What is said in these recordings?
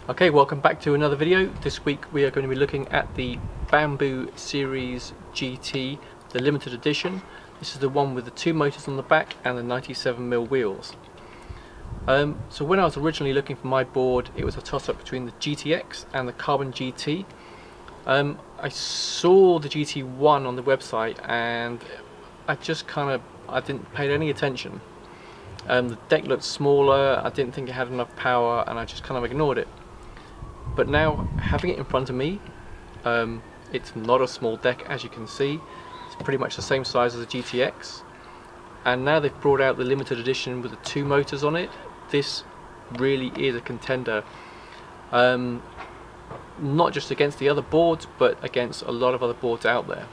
Okay, welcome back to another video. This week we are going to be looking at the Bamboo Series GT, the limited edition. This is the one with the two motors on the back and the 97mm wheels. So when I was originally looking for my board, it was a toss-up between the GTX and the Carbon GT. I saw the GT1 on the website and I just I didn't pay any attention. The deck looked smaller, I didn't think it had enough power, and I just kind of ignored it. But now, having it in front of me, it's not a small deck, as you can see. It's pretty much the same size as the GTX. And now they've brought out the limited edition with the two motors on it. This really is a contender. Not just against the other boards, but against a lot of other boards out there.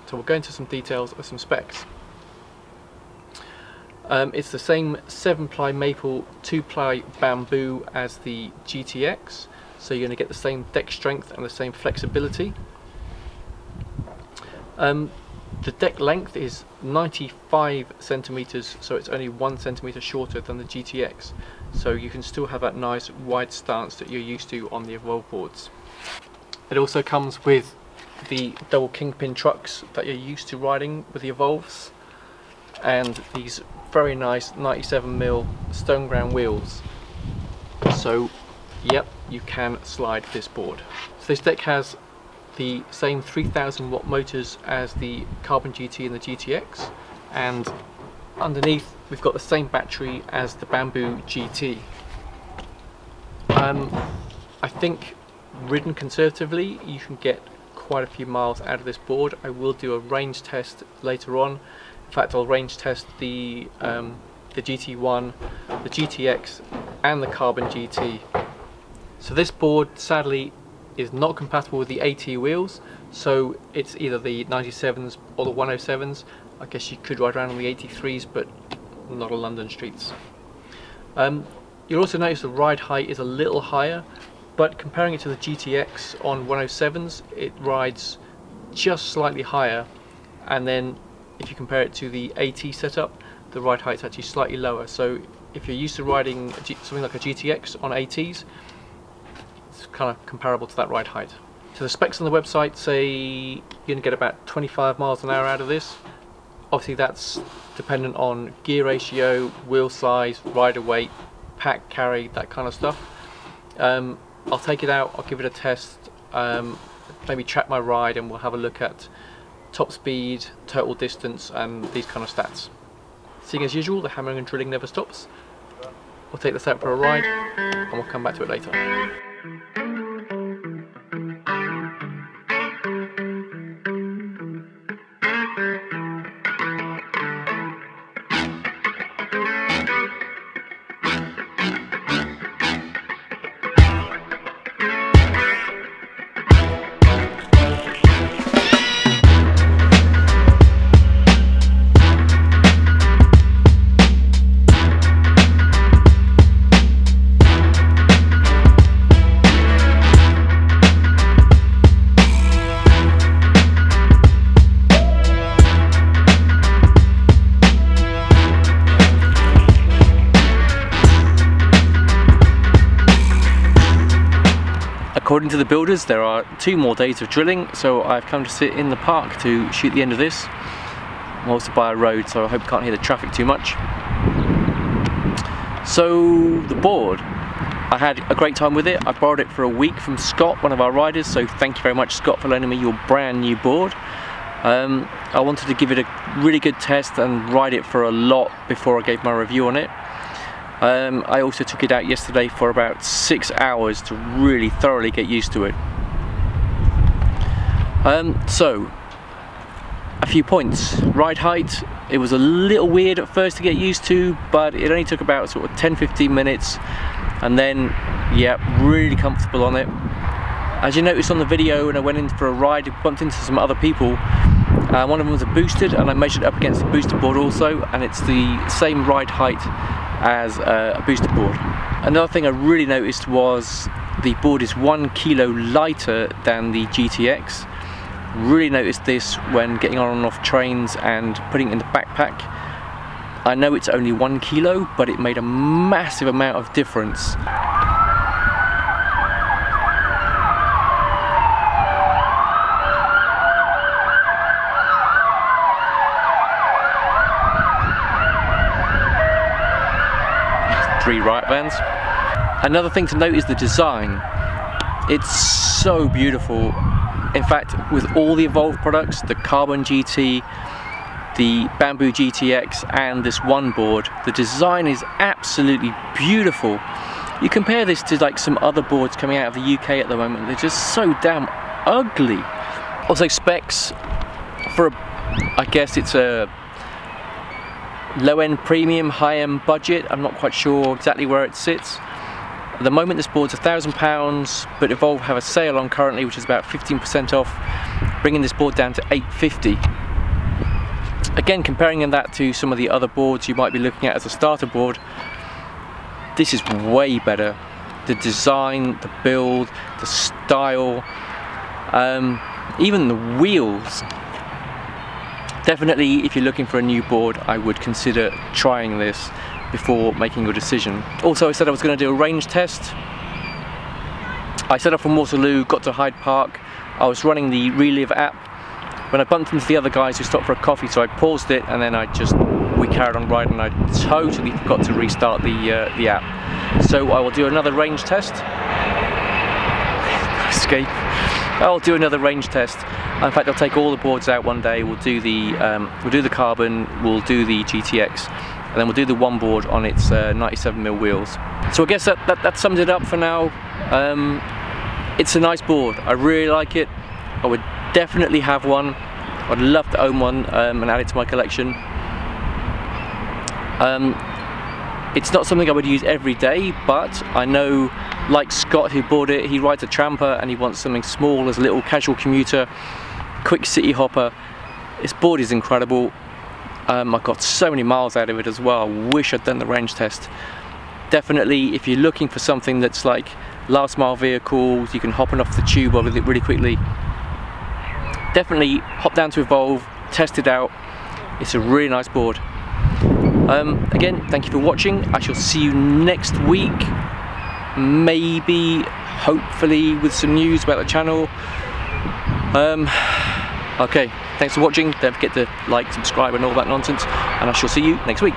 So we'll go into some details of some specs. It's the same 7-ply maple, 2-ply bamboo as the GTX. So you're going to get the same deck strength and the same flexibility. The deck length is 95 centimeters, so it's only 1 centimeter shorter than the GTX. So you can still have that nice wide stance that you're used to on the Evolve boards. It also comes with the double kingpin trucks that you're used to riding with the Evolves, and these very nice 97mm stone ground wheels. So yep, you can slide this board. So this deck has the same 3000 watt motors as the Carbon GT and the GTX, and underneath we've got the same battery as the Bamboo GT. I think ridden conservatively you can get quite a few miles out of this board. I will do a range test later on. In fact, I'll range test the GT1, the GTX and the Carbon GT. So this board sadly is not compatible with the AT wheels, so it's either the 97s or the 107s. I guess you could ride around on the 83s, but not on London streets. You'll also notice the ride height is a little higher, but comparing it to the GTX on 107s, it rides just slightly higher, and then if you compare it to the AT setup, the ride height is actually slightly lower. So if you're used to riding something like a GTX on ATs, it's kind of comparable to that ride height. So the specs on the website say you're going to get about 25 miles an hour out of this. Obviously that's dependent on gear ratio, wheel size, rider weight, pack carry, that kind of stuff. I'll take it out, I'll give it a test, maybe track my ride, and we'll have a look at top speed, total distance, and these kind of stats. Seeing as usual, the hammering and drilling never stops. We'll take this out for a ride and we'll come back to it later. According to the builders, there are 2 more days of drilling, so I've come to sit in the park to shoot the end of this. I'm also by a road, so I hope you can't hear the traffic too much. So the board, I had a great time with it. I borrowed it for a week from Scott, one of our riders, so thank you very much, Scott, for loaning me your brand new board. I wanted to give it a really good test and ride it for a lot before I gave my review on it. I also took it out yesterday for about 6 hours to really thoroughly get used to it. So, a few points. Ride height, it was a little weird at first to get used to, but it only took about sort of 10-15 minutes, and then, yeah, really comfortable on it. As you noticed on the video, when I went in for a ride, I bumped into some other people. One of them was a boosted, and I measured it up against the boosted board also, and it's the same ride height as a boosted board. Another thing I really noticed was the board is 1 kilo lighter than the GTX. Really noticed this when getting on and off trains and putting it in the backpack. I know it's only 1 kilo, but it made a massive amount of difference. riot vans. Another thing to note is the design. It's so beautiful. In fact, with all the Evolve products, the Carbon GT, the Bamboo GTX and this one board, the design is absolutely beautiful. You compare this to like some other boards coming out of the UK at the moment, they're just so damn ugly. Also specs for I guess it's a low-end premium, high-end budget. I'm not quite sure exactly where it sits. At the moment this board's £1,000, but Evolve have a sale on currently which is about 15% off, bringing this board down to £850. Again, comparing that to some of the other boards you might be looking at as a starter board, this is way better. The design, the build, the style, even the wheels. Definitely, if you're looking for a new board, I would consider trying this before making your decision. Also, I said I was going to do a range test. I set off from Waterloo, got to Hyde Park. I was running the Relive app when I bumped into the other guys who stopped for a coffee, so I paused it and then we carried on riding. I totally forgot to restart the app. So I will do another range test. Escape. I'll do another range test. In fact, I'll take all the boards out one day. We'll do the Carbon, we'll do the GTX, and then we'll do the one board on its 97mm wheels. So I guess that sums it up for now. It's a nice board. I really like it. I would definitely have one. I'd love to own one and add it to my collection. It's not something I would use every day, but I know, like Scott who bought it, he rides a tramper and he wants something small as a little casual commuter, quick city hopper. This board is incredible. I got so many miles out of it as well. I wish I'd done the range test. Definitely, if you're looking for something that's like last mile vehicles, you can hop on off the tube with it really quickly, definitely hop down to Evolve, test it out. It's a really nice board. Again, thank you for watching. I shall see you next week, maybe, hopefully, with some news about the channel. Okay, thanks for watching. Don't forget to like, subscribe and all that nonsense, and I shall see you next week.